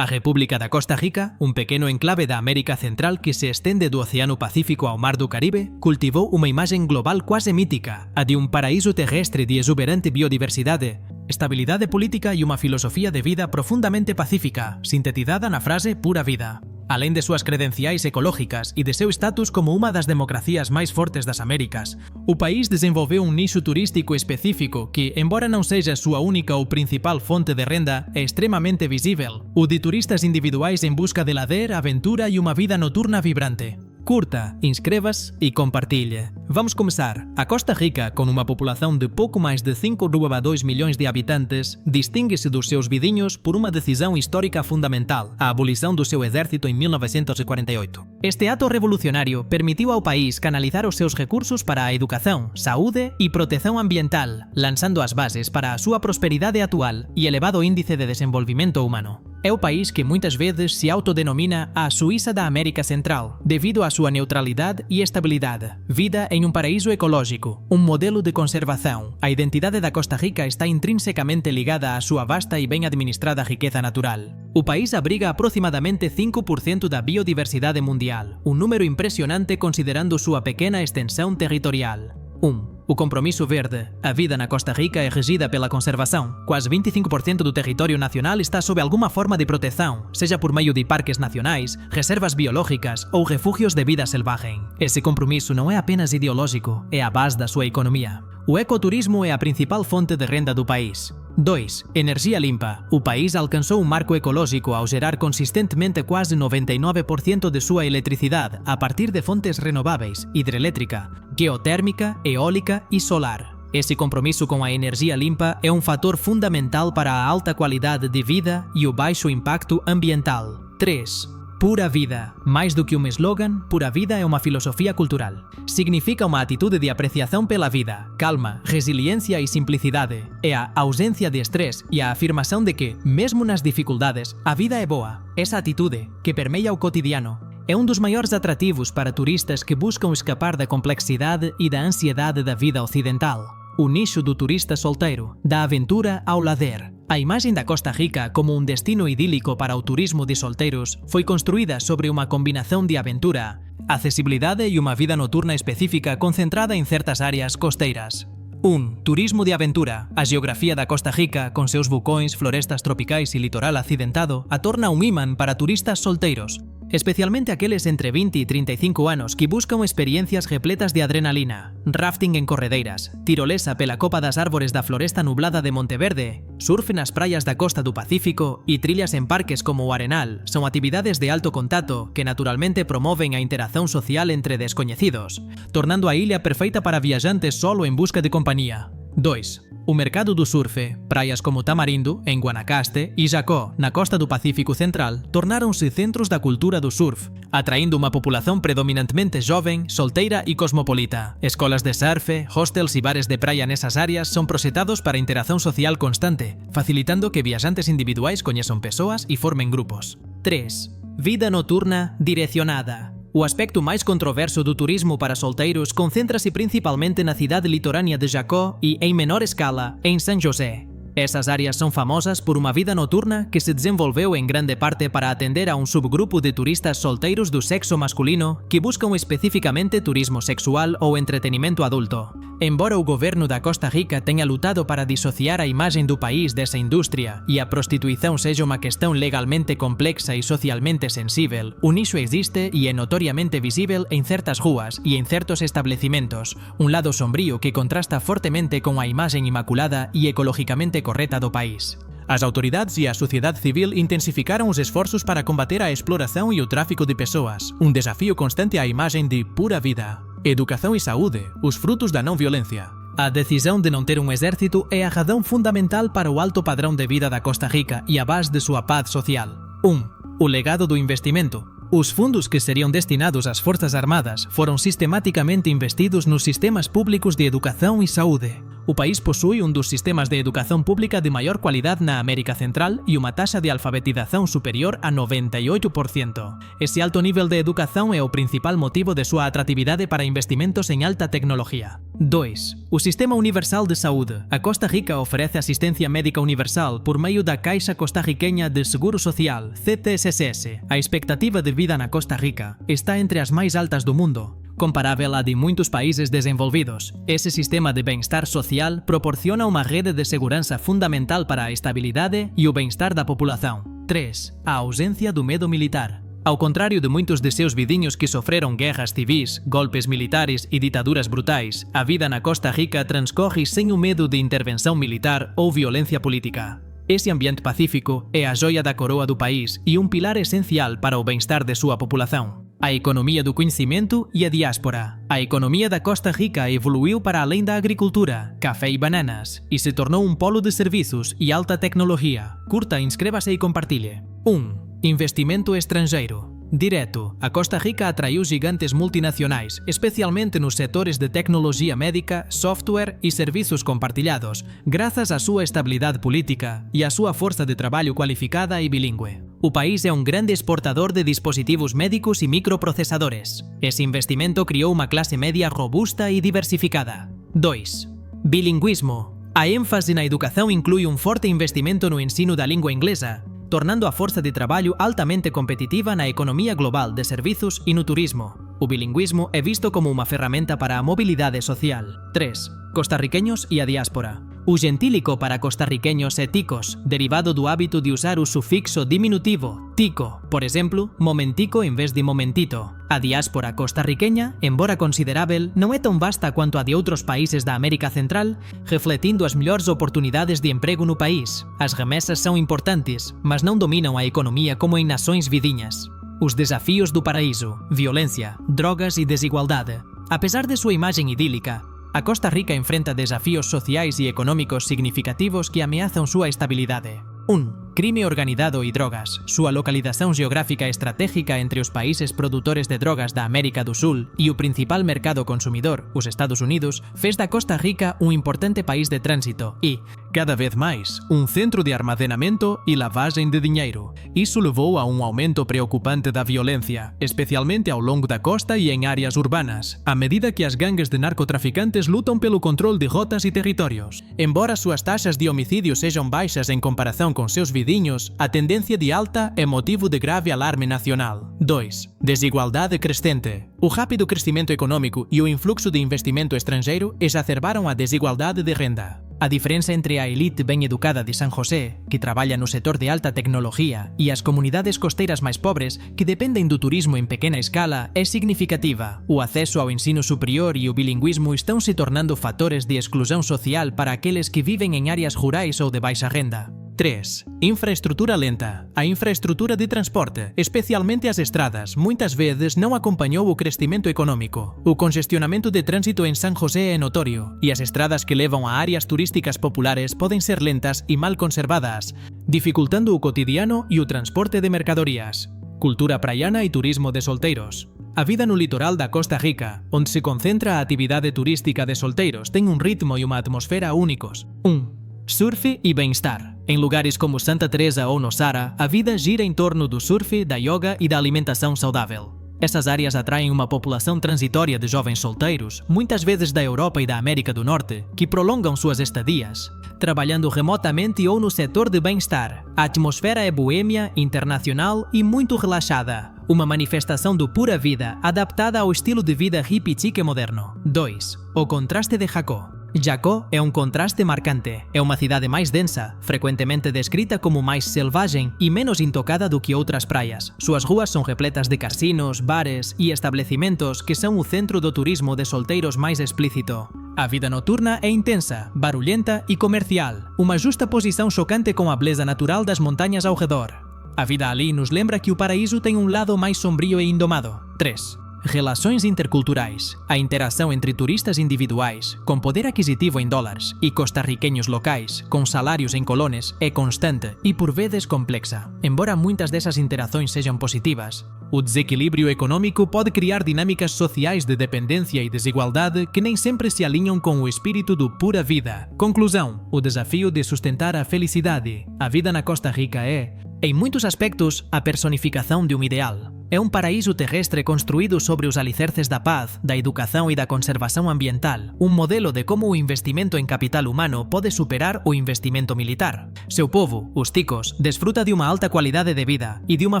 A República da Costa Rica, un pequeno enclave da América Central que se estende do Oceano Pacífico ao Mar do Caribe, cultivou unha imaxe global quase mítica, a de un paraíso terrestre de exuberante biodiversidade, estabilidade política e unha filosofía de vida profundamente pacífica, sintetizada na frase pura vida. Além de súas credenciais ecológicas e de seu status como unha das democracias máis fortes das Américas, o país desenvolveu un nicho turístico específico que, embora non sexa súa única ou principal fonte de renda, é extremamente visível, o de turistas individuais en busca de lazer, aventura e unha vida noturna vibrante. Curta, inscreva-se e compartilhe. Vamos começar. A Costa Rica, com uma população de pouco mais de 5,2 milhões de habitantes, distingue-se dos seus vizinhos por uma decisão histórica fundamental, a abolição do seu exército em 1948. Este ato revolucionário permitiu ao país canalizar os seus recursos para a educação, saúde e proteção ambiental, lançando as bases para a sua prosperidade atual e elevado índice de desenvolvimento humano. É o país que muitas vezes se autodenomina a Suíça da América Central, devido à sua neutralidade e estabilidade, vida em um paraíso ecológico, um modelo de conservação. A identidade da Costa Rica está intrinsecamente ligada à sua vasta e bem administrada riqueza natural. O país abriga aproximadamente 5% da biodiversidade mundial, um número impressionante considerando sua pequena extensão territorial. 1. O compromisso verde. A vida na Costa Rica é regida pela conservação. Quase 25% do território nacional está sob alguma forma de proteção, seja por meio de parques nacionais, reservas biológicas ou refúgios de vida selvagem. Esse compromisso não é apenas ideológico, é a base da sua economia. O ecoturismo é a principal fonte de renda do país. 2. Energia limpa. O país alcançou um marco ecológico ao gerar consistentemente quase 99% de sua eletricidade a partir de fontes renováveis, hidrelétrica, geotérmica, eólica e solar. Esse compromisso com a energia limpa é um fator fundamental para a alta qualidade de vida e o baixo impacto ambiental. 3. Pura vida. Mais do que um slogan, pura vida é uma filosofia cultural. Significa uma atitude de apreciação pela vida, calma, resiliência e simplicidade. É a ausência de estresse e a afirmação de que, mesmo nas dificuldades, a vida é boa. Essa atitude, que permeia o cotidiano, é um dos maiores atrativos para turistas que buscam escapar da complexidade e da ansiedade da vida ocidental. O nicho do turista solteiro, da aventura ao lazer. A imagem da Costa Rica como um destino idílico para o turismo de solteiros foi construída sobre uma combinação de aventura, acessibilidade e uma vida noturna específica concentrada em certas áreas costeiras. 1. Turismo de aventura. A geografia da Costa Rica, com seus vulcões, florestas tropicais e litoral acidentado, a torna um imã para turistas solteiros, especialmente aqueles entre 20 e 35 anos que buscam experiências repletas de adrenalina, rafting en corredeiras, tirolesa pela copa das árvores da floresta nublada de Monteverde, surf nas praias da costa do Pacífico e trilhas en parques como o Arenal são atividades de alto contato que naturalmente promovem a interação social entre desconhecidos, tornando a ilha perfeita para viajantes solo en busca de companhia. 2. O mercado do surf. Praias como Tamarindo, em Guanacaste, e Jacó, na costa do Pacífico Central, tornaram-se centros da cultura do surf, atraindo uma população predominantemente jovem, solteira e cosmopolita. Escolas de surf, hostels e bares de praia nessas áreas são projetados para interação social constante, facilitando que viajantes individuais conheçam pessoas e formem grupos. 3. Vida noturna direcionada. O aspecto mais controverso do turismo para solteiros concentra-se principalmente na cidade litorânea de Jacó e, em menor escala, em São José. Essas áreas são famosas por uma vida noturna que se desenvolveu em grande parte para atender a um subgrupo de turistas solteiros do sexo masculino que buscam especificamente turismo sexual ou entretenimento adulto. Embora o governo da Costa Rica tenha lutado para dissociar a imagem do país dessa indústria e a prostituição seja uma questão legalmente complexa e socialmente sensível, o nicho existe e é notoriamente visível em certas ruas e em certos estabelecimentos, um lado sombrio que contrasta fortemente com a imagem imaculada e ecologicamente correta do país. As autoridades e a sociedade civil intensificaram os esforços para combater a exploração e o tráfico de pessoas, um desafio constante à imagem de pura vida. Educação e saúde, os frutos da não-violência. A decisão de não ter um exército é a razão fundamental para o alto padrão de vida da Costa Rica e a base de sua paz social. 1. O legado do investimento. Os fundos que seriam destinados às Forças Armadas foram sistematicamente investidos nos sistemas públicos de educação e saúde. O país possui dos sistemas de educação pública de maior qualidade na América Central e uma taxa de alfabetização superior a 98%. Esse alto nível de educação é o principal motivo de sua atratividade para investimentos em alta tecnologia. 2. O Sistema Universal de Saúde. A Costa Rica oferece assistência médica universal por meio da Caixa Costarriqueña de Seguro Social, CTSS. A expectativa de vida na Costa Rica está entre as mais altas do mundo, comparável à de muitos países desenvolvidos. Esse sistema de bem-estar social proporciona uma rede de segurança fundamental para a estabilidade e o bem-estar da população. 3. A ausência do medo militar. Ao contrário de muitos de seus vizinhos que sofreram guerras civis, golpes militares e ditaduras brutais, a vida na Costa Rica transcorre sem o medo de intervenção militar ou violência política. Esse ambiente pacífico é a joia da coroa do país e pilar essencial para o bem-estar de sua população. A economia do conhecimento e a diáspora. A economia da Costa Rica evoluiu para além da agricultura, café e bananas, e se tornou polo de serviços e alta tecnologia. Curta, inscreva-se e compartilhe. 1. Investimento estrangeiro. Direto, a Costa Rica atraiu gigantes multinacionais, especialmente nos setores de tecnologia médica, software e serviços compartilhados, graças à sua estabilidade política e à sua força de trabalho qualificada e bilíngue. O país é grande exportador de dispositivos médicos e microprocessadores. Esse investimento criou uma classe média robusta e diversificada. 2. Bilingüismo. A ênfase na educação inclui forte investimento no ensino da língua inglesa, tornando a força de trabalho altamente competitiva na economia global de serviços e no turismo. O bilingüismo é visto como uma ferramenta para a mobilidade social. 3. Costarriqueños e a diáspora. O gentílico para costarriqueños é ticos, derivado do hábito de usar o sufixo diminutivo, tico, por exemplo, momentico em vez de momentito. A diáspora costarriqueña, embora considerável, não é tão vasta quanto a de outros países da América Central, refletindo as melhores oportunidades de emprego no país. As remessas são importantes, mas não dominam a economia como em nações vizinhas. Os desafios do paraíso, violência, drogas e desigualdade. Apesar de sua imagem idílica, a Costa Rica enfrenta desafios sociais e económicos significativos que ameaçam sua estabilidade. 1. Crime organizado e drogas. Sua localização geográfica estratégica entre os países produtores de drogas da América do Sul e o principal mercado consumidor, os Estados Unidos, fez da Costa Rica importante país de trânsito e, cada vez mais, centro de armazenamento e lavagem de dinheiro. Isso levou a aumento preocupante da violência, especialmente ao longo da costa e em áreas urbanas, à medida que as gangues de narcotraficantes lutam pelo controle de rotas e territórios. Embora suas taxas de homicídio sejam baixas em comparação com seus vizinhos, a tendência de alta é motivo de grave alarme nacional. 2. Desigualdade crescente. O rápido crescimento econômico e o influxo de investimento estrangeiro exacerbaram a desigualdade de renda. A diferença entre a elite bem educada de San José, que trabalha no setor de alta tecnologia, e as comunidades costeiras mais pobres, que dependem do turismo em pequena escala, é significativa. O acesso ao ensino superior e o bilingüismo estão se tornando fatores de exclusão social para aqueles que vivem em áreas rurais ou de baixa renda. 3. Infraestrutura lenta. A infraestrutura de transporte, especialmente as estradas, muitas vezes não acompanhou o crescimento econômico. O congestionamento de trânsito em San José é notório, e as estradas que levam a áreas turísticas populares podem ser lentas e mal conservadas, dificultando o cotidiano e o transporte de mercadorias. Cultura praiana e turismo de solteiros. A vida no litoral da Costa Rica, onde se concentra a atividade turística de solteiros, tem ritmo e uma atmosfera únicos. 1. Surf e bem-estar. Em lugares como Santa Teresa ou Nosara, a vida gira em torno do surf, da yoga e da alimentação saudável. Essas áreas atraem uma população transitória de jovens solteiros, muitas vezes da Europa e da América do Norte, que prolongam suas estadias, trabalhando remotamente ou no setor de bem-estar. A atmosfera é boêmia, internacional e muito relaxada. Uma manifestação do pura vida, adaptada ao estilo de vida hippie chique moderno. 2. O contraste de Jacó. Jacó é contraste marcante. É uma cidade mais densa, frequentemente descrita como mais selvagem e menos intocada do que outras praias. Suas ruas são repletas de casinos, bares e estabelecimentos que são o centro do turismo de solteiros mais explícito. A vida noturna é intensa, barulhenta e comercial, uma justa posição chocante com a beleza natural das montanhas ao redor. A vida ali nos lembra que o paraíso tem lado mais sombrio e indomado. 3. Relações interculturais. A interação entre turistas individuais, com poder aquisitivo em dólares, e costarriqueños locais, com salários em colones, é constante e por vezes complexa. Embora muitas dessas interações sejam positivas, O desequilíbrio econômico pode criar dinâmicas sociais de dependência e desigualdade que nem sempre se alinham com o espírito do pura vida. Conclusão: o desafio de sustentar a felicidade. A vida na Costa Rica é, em muitos aspectos, a personificação de um ideal. É um paraíso terrestre construído sobre os alicerces da paz, da educação e da conservação ambiental, um modelo de como o investimento em capital humano pode superar o investimento militar. Seu povo, os ticos, desfruta de uma alta qualidade de vida e de uma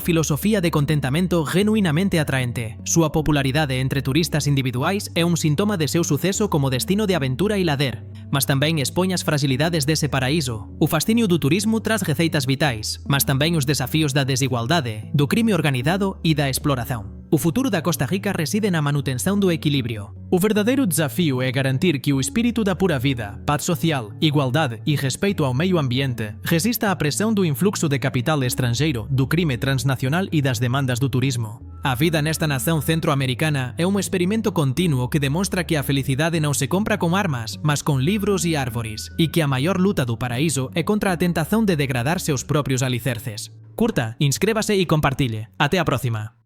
filosofia de contentamento genuinamente atraente. Sua popularidade entre turistas individuais é um sintoma de seu sucesso como destino de aventura e lazer, mas também expõe as fragilidades desse paraíso. O fascínio do turismo traz receitas vitais, mas também os desafios da desigualdade, do crime organizado e da exploração. O futuro da Costa Rica reside na manutenção do equilíbrio. O verdadeiro desafio é garantir que o espírito da pura vida, paz social, igualdade e respeito ao meio ambiente resista à pressão do influxo de capital estrangeiro, do crime transnacional e das demandas do turismo. A vida nesta nação centro-americana é um experimento contínuo que demonstra que a felicidade não se compra com armas, mas com livros e árvores, e que a maior luta do paraíso é contra a tentação de degradar seus próprios alicerces. Curta, inscreva-se e compartilhe. Até a próxima!